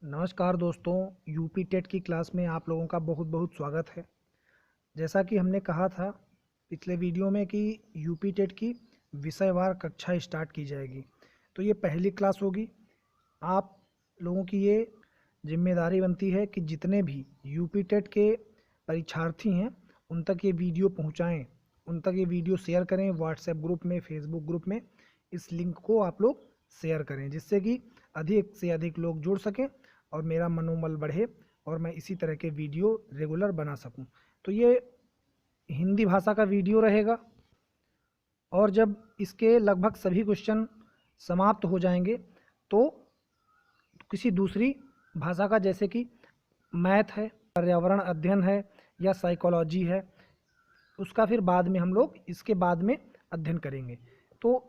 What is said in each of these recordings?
नमस्कार दोस्तों, UP TET की क्लास में आप लोगों का बहुत बहुत स्वागत है। जैसा कि हमने कहा था पिछले वीडियो में कि यूपी टेट की विषयवार कक्षा स्टार्ट की जाएगी, तो ये पहली क्लास होगी। आप लोगों की ये जिम्मेदारी बनती है कि जितने भी यूपी टेट के परीक्षार्थी हैं उन तक ये वीडियो पहुंचाएं, उन तक ये वीडियो शेयर करें। व्हाट्सएप ग्रुप में, फेसबुक ग्रुप में इस लिंक को आप लोग शेयर करें, जिससे कि अधिक से अधिक लोग जुड़ सकें और मेरा मनोबल बढ़े और मैं इसी तरह के वीडियो रेगुलर बना सकूं। तो ये हिंदी भाषा का वीडियो रहेगा और जब इसके लगभग सभी क्वेश्चन समाप्त हो जाएंगे तो किसी दूसरी भाषा का, जैसे कि मैथ है, पर्यावरण अध्ययन है या साइकोलॉजी है, उसका फिर बाद में हम लोग इसके बाद में अध्ययन करेंगे। तो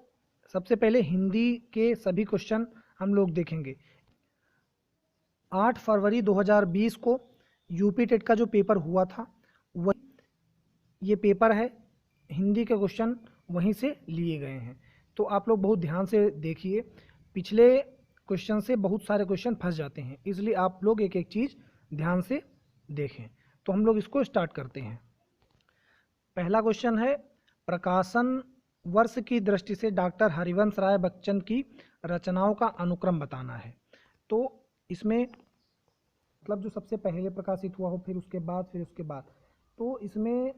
सबसे पहले हिंदी के सभी क्वेश्चन हम लोग देखेंगे। 8 फरवरी 2020 को यूपी टेट का जो पेपर हुआ था वह ये पेपर है, हिंदी के क्वेश्चन वहीं से लिए गए हैं। तो आप लोग बहुत ध्यान से देखिए, पिछले क्वेश्चन से बहुत सारे क्वेश्चन फंस जाते हैं, इसलिए आप लोग एक एक चीज़ ध्यान से देखें। तो हम लोग इसको स्टार्ट करते हैं। पहला क्वेश्चन है, प्रकाशन वर्ष की दृष्टि से डॉक्टर हरिवंश राय बच्चन की रचनाओं का अनुक्रम बताना है। तो इसमें मतलब जो सबसे पहले प्रकाशित हुआ हो, फिर उसके बाद, तो इसमें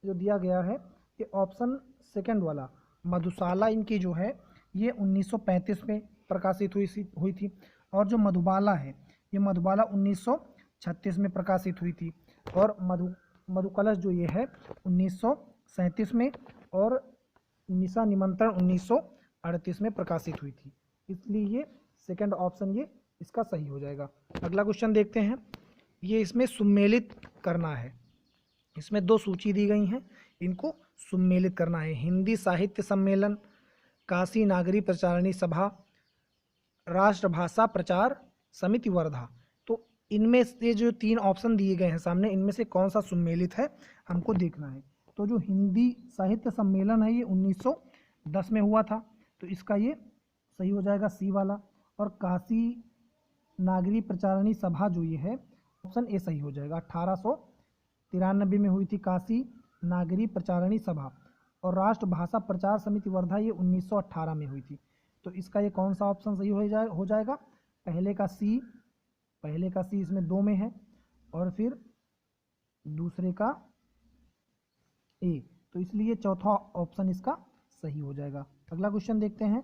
जो दिया गया है कि ऑप्शन सेकंड वाला मधुशाला इनकी जो है ये 1935 में प्रकाशित हुई थी, और जो मधुबाला है ये मधुबाला 1936 में प्रकाशित हुई थी, और मधुकलश जो ये है 1937 में, और निशा निमंत्रण 1938 में प्रकाशित हुई थी। इसलिए ये सेकंड ऑप्शन ये इसका सही हो जाएगा। अगला क्वेश्चन देखते हैं। ये इसमें सुमेलित करना है, इसमें दो सूची दी गई हैं, इनको सुमेलित करना है। हिंदी साहित्य सम्मेलन, काशी नागरी प्रचारणी सभा, राष्ट्रभाषा प्रचार समिति वर्धा। तो इनमें से जो तीन ऑप्शन दिए गए हैं सामने, इनमें से कौन सा सुमेलित है हमको देखना है। तो जो हिंदी साहित्य सम्मेलन है ये 1910 में हुआ था, तो इसका ये सही हो जाएगा सी वाला। और काशी नागरी प्रचारणी सभा जो ये है, ऑप्शन ए सही हो जाएगा। 1893 में हुई थी काशी नागरी प्रचारणी सभा, और राष्ट्रभाषा प्रचार समिति वर्धा ये 1918 में हुई थी। तो इसका ये कौन सा ऑप्शन सही हो जाएगा? पहले का सी इसमें दो में है, और फिर दूसरे का ए, तो इसलिए चौथा ऑप्शन इसका सही हो जाएगा। अगला क्वेश्चन देखते हैं।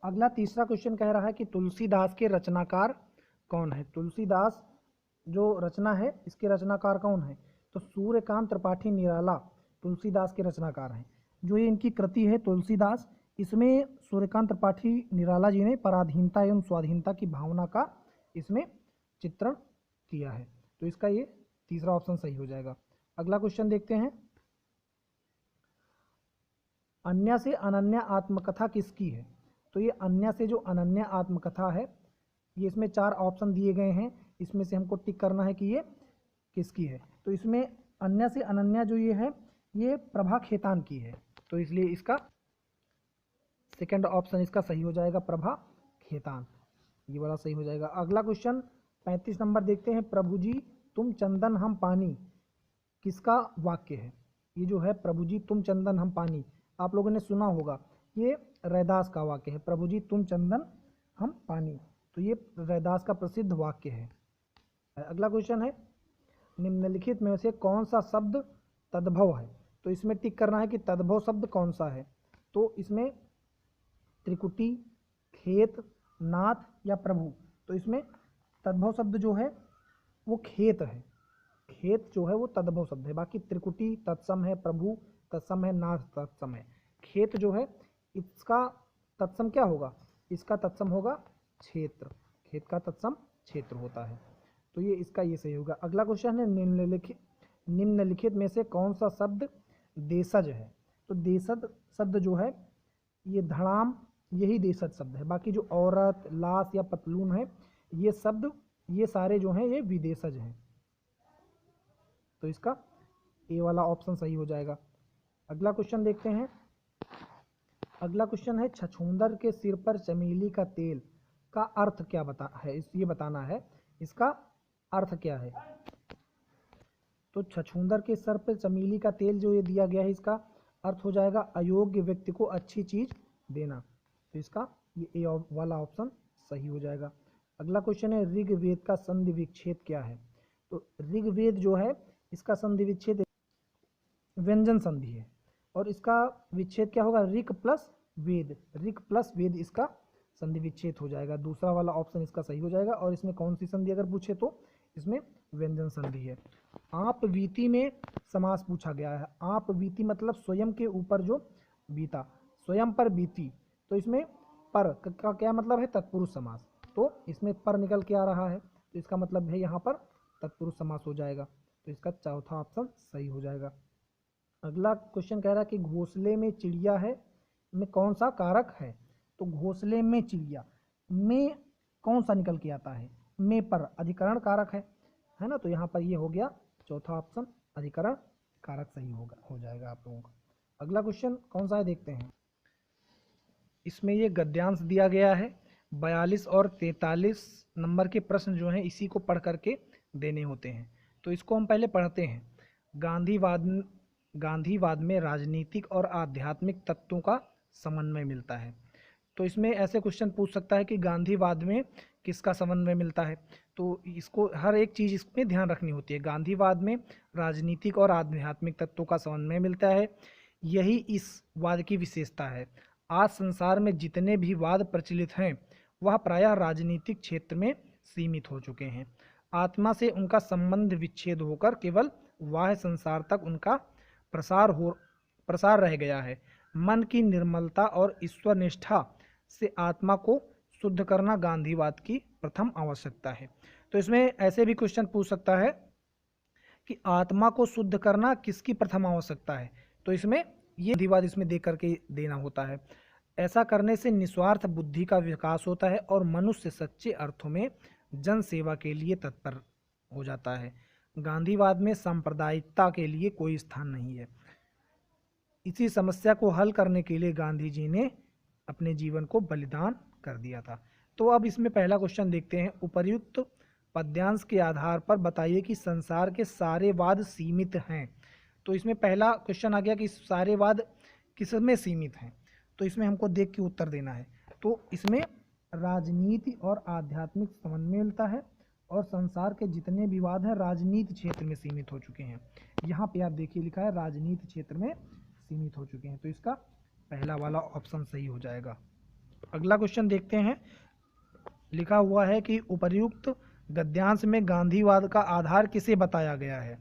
अगला तीसरा क्वेश्चन कह रहा है कि तुलसीदास के रचनाकार कौन है। तुलसीदास जो रचना है इसके रचनाकार कौन है? तो सूर्यकांत त्रिपाठी निराला तुलसीदास के रचनाकार हैं। जो ये इनकी कृति है तुलसीदास, इसमें सूर्यकांत त्रिपाठी निराला जी ने पराधीनता एवं स्वाधीनता की भावना का इसमें चित्रण किया है। तो इसका ये तीसरा ऑप्शन सही हो जाएगा। अगला क्वेश्चन देखते हैं। अन्य से अनन्या आत्मकथा किसकी है? तो ये अन्य से जो अनन्या आत्मकथा है, ये इसमें चार ऑप्शन दिए गए हैं, इसमें से हमको टिक करना है कि ये किसकी है। तो इसमें अन्य से अनन्या जो ये है ये प्रभा खेतान की है, तो इसलिए इसका सेकंड ऑप्शन इसका सही हो जाएगा, प्रभा खेतान, ये वाला सही हो जाएगा। अगला क्वेश्चन 35 नंबर देखते हैं। प्रभु जी तुम चंदन हम पानी किसका वाक्य है? ये जो है प्रभु जी तुम चंदन हम पानी, आप लोगों ने सुना होगा, ये रैदास का वाक्य है। प्रभु जी तुम चंदन हम पानी, तो ये रैदास का प्रसिद्ध वाक्य है। अगला क्वेश्चन है, निम्नलिखित में से कौन सा शब्द तद्भव है? तो इसमें टिक करना है कि तद्भव शब्द कौन सा है। तो इसमें त्रिकुटी, खेत, नाथ या प्रभु, तो इसमें तद्भव शब्द जो है वो खेत है। खेत जो है वो तद्भव शब्द है, बाकी त्रिकुटी तत्सम है, प्रभु तत्सम है, नाथ तत्सम है। खेत जो है इसका तत्सम क्या होगा? इसका तत्सम होगा क्षेत्र, खेत का तत्सम क्षेत्र होता है, तो ये इसका ये सही होगा। अगला क्वेश्चन है, निम्नलिखित में से कौन सा शब्द देशज है? तो देशज शब्द जो है ये धड़ाम, यही देशज शब्द है। बाकी जो औरत, लाश या पतलून है, ये शब्द ये सारे जो हैं ये विदेशज हैं, तो इसका ए वाला ऑप्शन सही हो जाएगा। अगला क्वेश्चन देखते हैं। अगला क्वेश्चन है, छछूंदर के सिर पर चमेली का तेल इसका अर्थ क्या ये बताना है, इसका अर्थ क्या है। तो छछूंदर के सर पे चमेली का तेल जो ये दिया गया है, इसका अर्थ हो जाएगा अयोग्य व्यक्ति को अच्छी चीज देना। तो इसका ये ए वाला ऑप्शन सही हो जाएगा। अगला क्वेश्चन है ऋग्वेद का संधि विच्छेद क्या है। तो ऋग्वेद जो है इसका संधि विच्छेद व्यंजन संधि है, और इसका विच्छेद क्या होगा, ऋक प्लस वेद, ऋक प्लस वेद इसका संधि विच्छेद हो जाएगा। दूसरा वाला ऑप्शन इसका सही हो जाएगा। और इसमें कौन सी संधि अगर पूछे तो इसमें व्यंजन संधि है। आप बीती में समास पूछा गया है। आप बीती मतलब स्वयं के ऊपर जो बीता, स्वयं पर बीती। तो इसमें पर का क्या मतलब है, तत्पुरुष समास। तो इसमें पर निकल के आ रहा है, तो इसका मतलब है यहाँ पर तत्पुरुष समास हो जाएगा। तो इसका चौथा ऑप्शन सही हो जाएगा। अगला क्वेश्चन कह रहा है कि घोंसले में चिड़िया है में कौन सा कारक है। तो घोंसले में चिड़िया में कौन सा निकल के आता है, में पर अधिकरण कारक है ना। तो यहाँ पर ये हो गया चौथा ऑप्शन, अधिकरण कारक सही हो जाएगा आप लोगों का। अगला क्वेश्चन कौन सा है देखते हैं। इसमें ये गद्यांश दिया गया है। 42 और 43 नंबर के प्रश्न जो हैं इसी को पढ़ करके देने होते हैं। तो इसको हम पहले पढ़ते हैं। गांधीवाद में राजनीतिक और आध्यात्मिक तत्वों का समन्वय मिलता है। तो इसमें ऐसे क्वेश्चन पूछ सकता है कि गांधीवाद में किसका समन्वय मिलता है। तो इसको हर एक चीज़ इसमें ध्यान रखनी होती है। गांधीवाद में राजनीतिक और आध्यात्मिक तत्वों का समन्वय मिलता है, यही इस वाद की विशेषता है। आज संसार में जितने भी वाद प्रचलित हैं वह प्रायः राजनीतिक क्षेत्र में सीमित हो चुके हैं। आत्मा से उनका संबंध विच्छेद होकर केवल बाह्य संसार तक उनका प्रसार रह गया है। मन की निर्मलता और ईश्वर निष्ठा से आत्मा को शुद्ध करना गांधीवाद की प्रथम आवश्यकता है। तो इसमें ऐसे भी क्वेश्चन पूछ सकता है कि आत्मा को शुद्ध करना किसकी प्रथम आवश्यकता है। तो इसमें ये गांधीवाद इसमें दे करके देना होता है। ऐसा करने से निस्वार्थ बुद्धि का विकास होता है और मनुष्य सच्चे अर्थों में जन सेवा के लिए तत्पर हो जाता है। गांधीवाद में सांप्रदायिकता के लिए कोई स्थान नहीं है। इसी समस्या को हल करने के लिए गांधी जी ने अपने जीवन को बलिदान कर दिया था। तो अब इसमें पहला क्वेश्चन देखते हैं। उपर्युक्त पद्यांश के आधार पर बताइए कि संसार के सारे वाद सीमित हैं। तो इसमें पहला क्वेश्चन आ गया कि सारे वाद किसमें सीमित हैं। तो इसमें हमको देख के उत्तर देना है। तो इसमें राजनीति और आध्यात्मिक समन्वय मिलता है, और संसार के जितने विवाद हैं राजनीति क्षेत्र में सीमित हो चुके हैं। यहाँ पे आप देखिए लिखा है राजनीति क्षेत्र में सीमित हो चुके हैं। तो इसका पहला वाला ऑप्शन सही हो जाएगा। अगला क्वेश्चन देखते हैं। लिखा हुआ है कि उपर्युक्त गद्यांश में गांधीवाद का आधार किसे बताया गया है।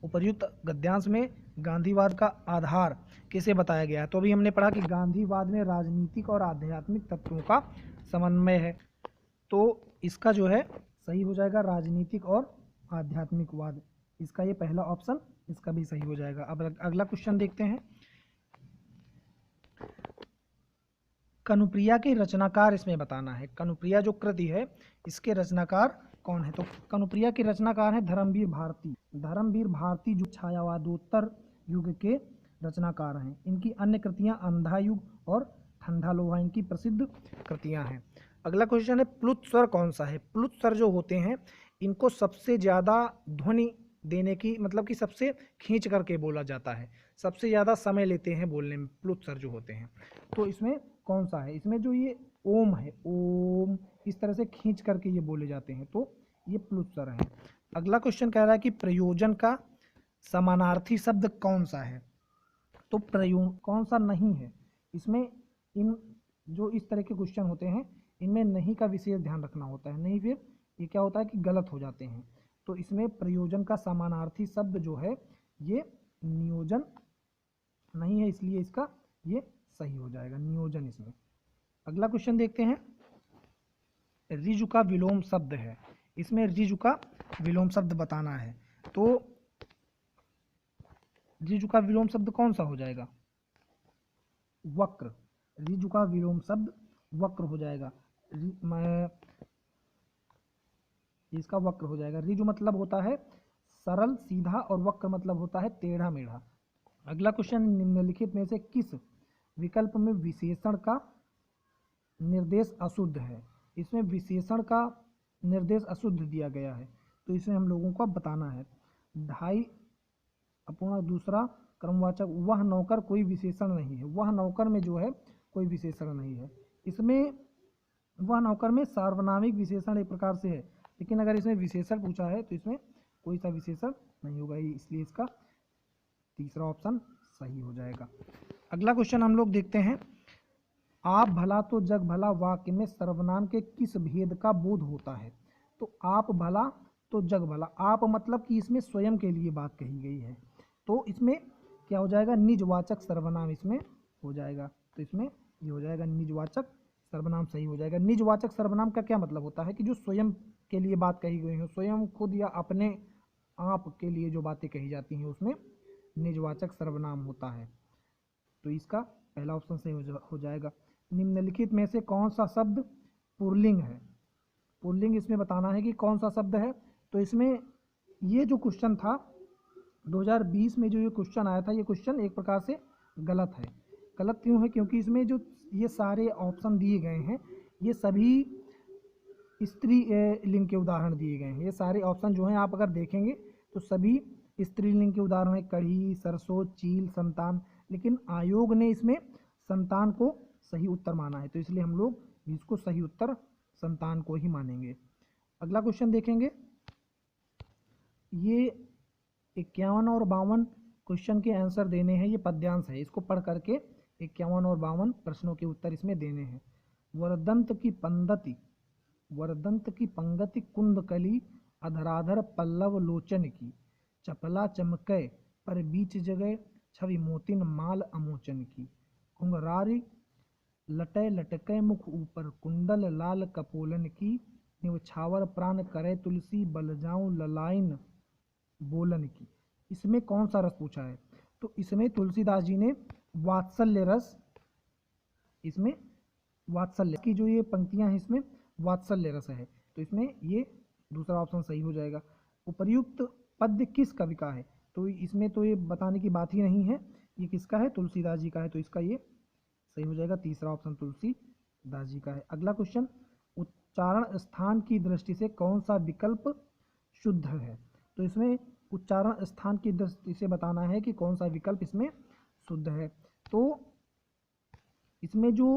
उपर्युक्त गद्यांश में गांधीवाद का आधार किसे बताया गया है। तो अभी हमने पढ़ा कि गांधीवाद में राजनीतिक और आध्यात्मिक तत्वों का समन्वय है। तो इसका जो है सही हो जाएगा राजनीतिक और आध्यात्मिकवाद। इसका ये पहला ऑप्शन, इसका भी सही हो जाएगा। अब अगला क्वेश्चन देखते हैं। कनुप्रिया के रचनाकार इसमें बताना है। कनुप्रिया जो कृति है इसके रचनाकार कौन है। तो कनुप्रिया के रचनाकार है धर्मवीर भारती। धर्मवीर भारती जो छायावादोत्तर युग के रचनाकार हैं। इनकी अन्य कृतियां अंधा युग और ठंडा लोहा इनकी प्रसिद्ध कृतियां हैं। अगला क्वेश्चन है प्लुत स्वर कौन सा है। प्लुत स्वर जो होते हैं इनको सबसे ज़्यादा ध्वनि देने की मतलब कि सबसे खींच करके बोला जाता है, सबसे ज़्यादा समय लेते हैं बोलने में प्लुत स्वर जो होते हैं। तो इसमें कौन सा है। इसमें जो ये ओम है, ओम इस तरह से खींच करके ये बोले जाते हैं, तो ये प्लुत स्वर है। अगला क्वेश्चन कह रहा है कि प्रयोजन का समानार्थी शब्द कौन सा है। तो कौन सा नहीं है। इसमें इन जो इस तरह के क्वेश्चन होते हैं इनमें नहीं का विशेष ध्यान रखना होता है, नहीं फिर ये क्या होता है कि गलत हो जाते हैं। तो इसमें प्रयोजन का समानार्थी शब्द जो है ये नियोजन नहीं है, इसलिए इसका ये सही हो जाएगा नियोजन इसमें। अगला क्वेश्चन देखते हैं। ऋजु का विलोम शब्द है। इसमें ऋजु का विलोम शब्द बताना है। तो ऋजु का विलोम शब्द कौन सा हो जाएगा, वक्र। ऋजु का विलोम शब्द वक्र हो जाएगा। इसका वक्र हो जाएगा। ऋजु मतलब होता है सरल सीधा और वक्र मतलब होता है टेढ़ा मेढ़ा। अगला क्वेश्चन निम्नलिखित में से किस विकल्प में विशेषण का निर्देश अशुद्ध है, इसमें विशेषण का निर्देश अशुद्ध दिया गया है, तो इसे हम लोगों को बताना है। ढाई अपूर्ण दूसरा क्रमवाचक, वह नौकर कोई विशेषण नहीं है, वह नौकर में जो है कोई विशेषण नहीं है। इसमें वह नौकर में सार्वनामिक विशेषण एक प्रकार से है, लेकिन अगर इसमें विशेषण पूछा है तो इसमें कोई सा विशेषण नहीं होगा, इसलिए इसका तीसरा ऑप्शन सही हो जाएगा। अगला क्वेश्चन हम लोग देखते हैं, आप भला तो जग भला वाक्य में सर्वनाम के किस भेद का बोध होता है। तो आप भला तो जग भला, आप मतलब कि इसमें स्वयं के लिए बात कही गई है, तो इसमें क्या हो जाएगा, निजवाचक सर्वनाम इसमें हो जाएगा। तो इसमें ये हो जाएगा निजवाचक सर्वनाम सही हो जाएगा। निजवाचक सर्वनाम का क्या मतलब होता है कि जो स्वयं के लिए बात कही गई हो, स्वयं खुद या अपने आप के लिए जो बातें कही जाती हैं उसमें निजवाचक सर्वनाम होता है। तो इसका पहला ऑप्शन सही हो जाएगा। निम्नलिखित में से कौन सा शब्द पुल्लिंग है। पुल्लिंग इसमें बताना है कि कौन सा शब्द है। तो इसमें ये जो क्वेश्चन था 2020 में, जो ये क्वेश्चन आया था, ये क्वेश्चन एक प्रकार से गलत है। गलत क्यों है, क्योंकि इसमें जो ये सारे ऑप्शन दिए गए हैं ये सभी स्त्रीलिंग के उदाहरण दिए गए हैं। ये सारे ऑप्शन जो हैं आप अगर देखेंगे तो सभी स्त्रीलिंग के उदाहरण है, कढ़ी, सरसों, चील, संतान, लेकिन आयोग ने इसमें संतान को सही उत्तर माना है, तो इसलिए हम लोग इसको सही उत्तर संतान को ही मानेंगे। अगला क्वेश्चन देखेंगे, ये 51 और 52 क्वेश्चन के आंसर देने हैं, ये पद्यांश है, इसको पढ़ करके 51 और 52 प्रश्नों के उत्तर इसमें देने हैं। वरदंत की पंगति कुंदकली अधराधर पल्लव लोचन की, चपला चमकै पर बीच जगह छवि मोतिन माल अमोचन की, घुंघरारी लटय लटकै मुख ऊपर कुंडल लाल कपोलन की, निवछावर प्राण करे तुलसी बल जाऊं ललाइन बोलन की। इसमें कौन सा रस पूछा है। तो इसमें तुलसीदास जी ने वात्सल्य रस, इसमें वात्सल्य की जो ये पंक्तियां हैं इसमें वात्सल्य रस है, तो इसमें ये दूसरा ऑप्शन सही हो जाएगा। उपर्युक्त पद्य किस कवि का है। तो इसमें तो ये बताने की बात ही नहीं है, ये किसका है, तुलसीदास जी का है, तो इसका ये सही हो जाएगा, तीसरा ऑप्शन तुलसीदास जी का है। अगला क्वेश्चन, उच्चारण स्थान की दृष्टि से कौन सा विकल्प शुद्ध है। तो इसमें उच्चारण स्थान की दृष्टि से बताना है कि कौन सा विकल्प इसमें शुद्ध है। तो इसमें जो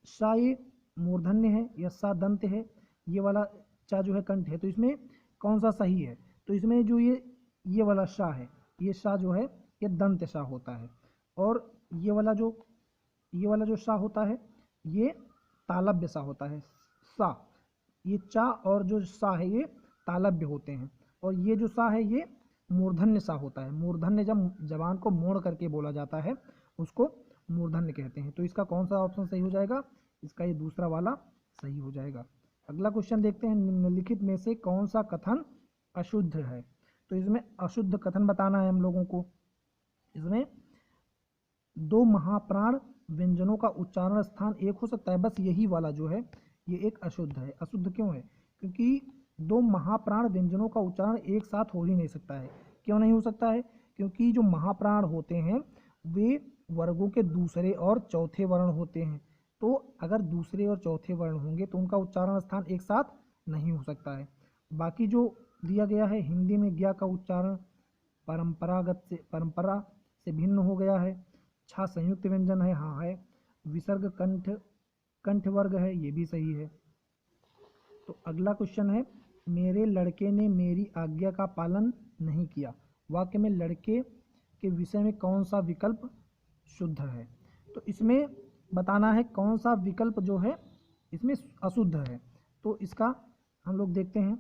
सा ये मूर्धन्य है या सा दंत है, ये वाला चा जो है कंठ है, तो इसमें कौन सा सही है। तो इसमें जो ये वाला सा है, ये सा जो है ये दंत सा होता है, और ये वाला जो सा होता है ये तालव्य सा होता है। सा, ये चा और जो सा है ये तालव्य होते हैं, और ये जो सा है ये मूर्धन्य सा होता है। मूर्धन्य जब जबान को मोड़ करके बोला जाता है उसको मूर्धन्य कहते हैं। तो इसका कौन सा ऑप्शन सही हो जाएगा, इसका ये दूसरा वाला सही हो जाएगा। अगला क्वेश्चन देखते हैं, निम्नलिखित में से कौन सा कथन अशुद्ध है। तो इसमें अशुद्ध कथन बताना है हम लोगों को। इसमें दो महाप्राण व्यंजनों का उच्चारण स्थान एक हो सकता है, बस यही वाला जो है ये एक अशुद्ध है। अशुद्ध क्यों है, क्योंकि दो महाप्राण व्यंजनों का उच्चारण एक साथ हो ही नहीं सकता है। क्यों नहीं हो सकता है, क्योंकि जो महाप्राण होते हैं वे वर्गों के दूसरे और चौथे वर्ण होते हैं, तो अगर दूसरे और चौथे वर्ण होंगे तो उनका उच्चारण स्थान एक साथ नहीं हो सकता है। बाकी जो दिया गया है हिंदी में ज्ञा का उच्चारण परंपरा से भिन्न हो गया है। छा संयुक्त व्यंजन है, हाँ है। विसर्ग कंठ वर्ग है, ये भी सही है। तो अगला क्वेश्चन है, मेरे लड़के ने मेरी आज्ञा का पालन नहीं किया। वाक्य में लड़के के विषय में कौन सा विकल्प शुद्ध है। तो इसमें बताना है कौन सा विकल्प जो है इसमें अशुद्ध है। तो इसका हम लोग देखते हैं,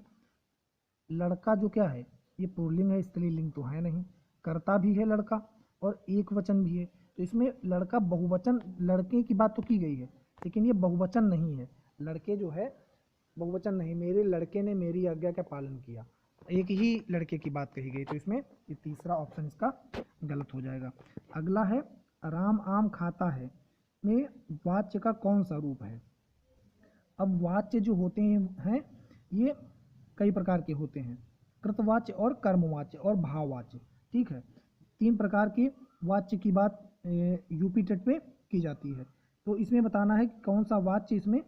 लड़का जो क्या है ये पुल्लिंग है, स्त्रीलिंग तो है नहीं, कर्ता भी है लड़का और एक वचन भी है, तो इसमें लड़का बहुवचन, लड़के की बात तो की गई है लेकिन ये बहुवचन नहीं है, लड़के जो है बहुवचन नहीं। मेरे लड़के ने मेरी आज्ञा का पालन किया, एक ही लड़के की बात कही गई, तो इसमें ये तीसरा ऑप्शन इसका गलत हो जाएगा। अगला है, राम आम खाता है में वाच्य का कौन सा रूप है। अब वाच्य जो होते हैं ये कई प्रकार के होते हैं, कृतवाच्य और कर्मवाच्य और भाववाच्य, ठीक है। तीन प्रकार के वाच्य की बात यूपी टेट में की जाती है। तो इसमें बताना है कि कौन सा वाच्य इसमें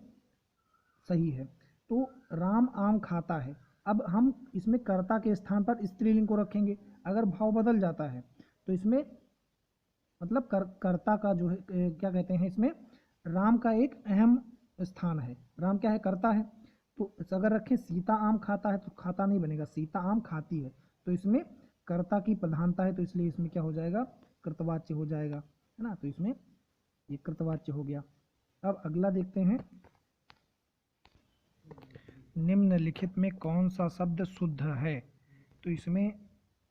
सही है। तो राम आम खाता है, अब हम इसमें कर्ता के स्थान पर स्त्रीलिंग को रखेंगे। अगर भाव बदल जाता है तो इसमें मतलब कर्ता का जो है क्या कहते हैं, इसमें राम का एक अहम स्थान है। राम क्या है, कर्ता है। तो अगर रखें सीता आम खाता है तो खाता नहीं बनेगा, सीता आम खाती है। तो इसमें कर्ता की प्रधानता है, तो इसलिए इसमें क्या हो जाएगा, कृतवाच्य हो जाएगा, है ना। तो इसमें ये कृतवाच्य हो गया। अब अगला देखते हैं, निम्नलिखित में कौन सा शब्द शुद्ध है। तो इसमें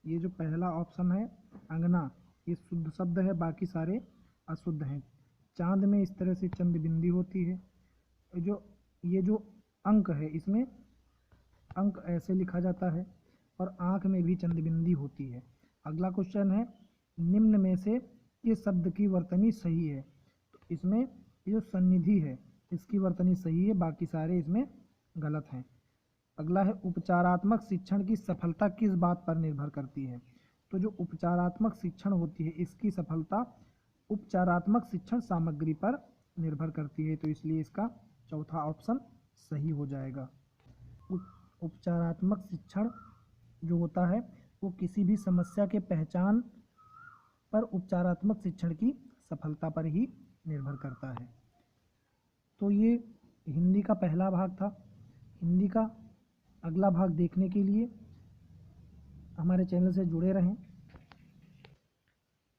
ये जो पहला ऑप्शन है अंगना, ये शुद्ध शब्द है, बाकी सारे अशुद्ध हैं। चांद में इस तरह से चंद बिंदी होती है। ये जो अंक है, इसमें अंक ऐसे लिखा जाता है, और आँख में भी चंद बिंदी होती है। अगला क्वेश्चन है, निम्न में से किस शब्द की वर्तनी सही है। तो इसमें ये जो सन्निधि है इसकी वर्तनी सही है, बाकी सारे इसमें गलत हैं। अगला है, उपचारात्मक शिक्षण की सफलता किस बात पर निर्भर करती है। तो जो उपचारात्मक शिक्षण होती है इसकी सफलता उपचारात्मक शिक्षण सामग्री पर निर्भर करती है, तो इसलिए इसका चौथा ऑप्शन सही हो जाएगा। उपचारात्मक शिक्षण जो होता है वो किसी भी समस्या के पहचान पर उपचारात्मक शिक्षण की सफलता पर ही निर्भर करता है। तो ये हिंदी का पहला भाग था। हिंदी का अगला भाग देखने के लिए हमारे चैनल से जुड़े रहें।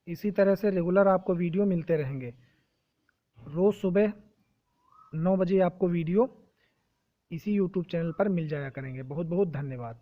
इसी तरह से रेगुलर आपको वीडियो मिलते रहेंगे। रोज़ सुबह 9 बजे आपको वीडियो इसी YouTube चैनल पर मिल जाया करेंगे। बहुत बहुत धन्यवाद।